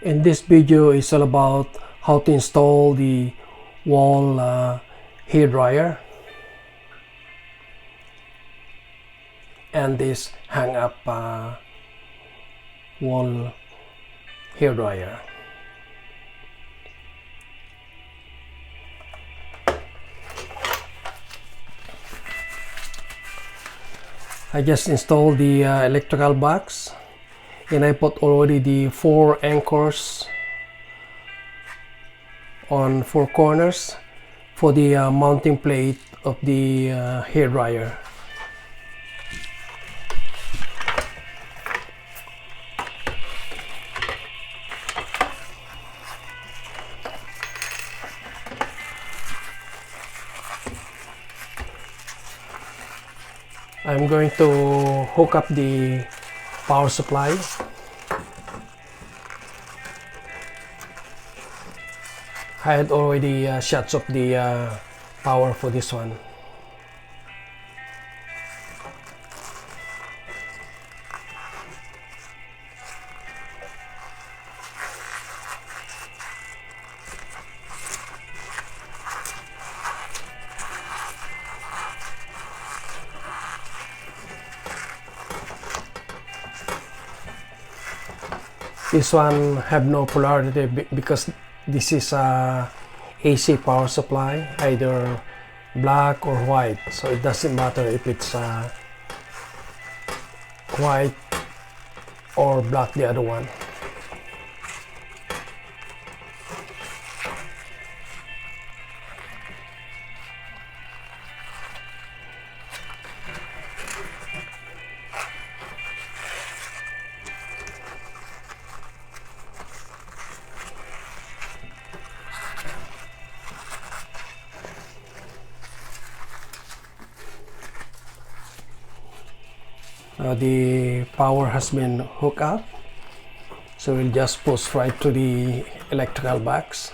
In this video is all about how to install the wall hair dryer and this hang up wall hair dryer. I just installed the electrical box, and I put already the 4 anchors on 4 corners for the mounting plate of the hair dryer. I'm going to hook up the power supply. I had already shut off the power for this one. This one have no polarity because this is a AC power supply, either black or white, so it doesn't matter if it's white or black, the other one. The power has been hooked up, so we'll just push right to the electrical box,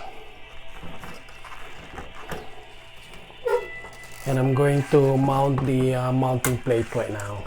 and I'm going to mount the mounting plate right now.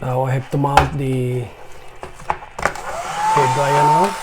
Now I have to mount the hair dryer now.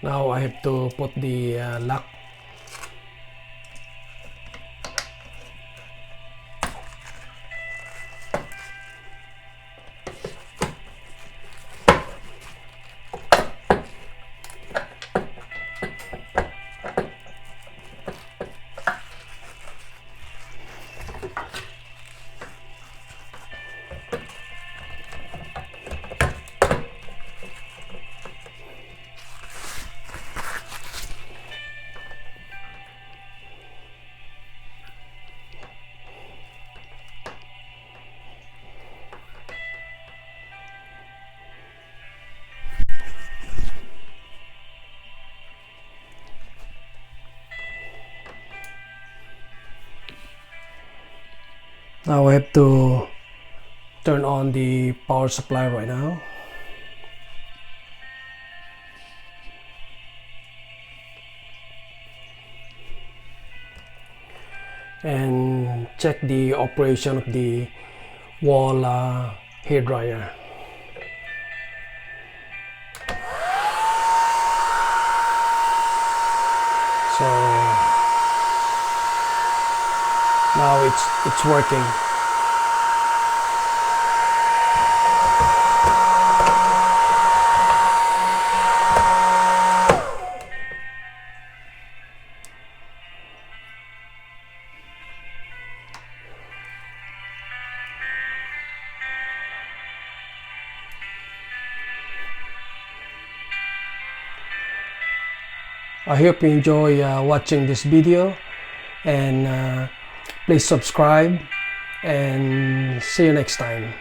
Now I have to put the lock. Now I have to turn on the power supply right now. And check the operation of the wall hair dryer. So now it's working. I hope you enjoy watching this video, and please subscribe, and see you next time.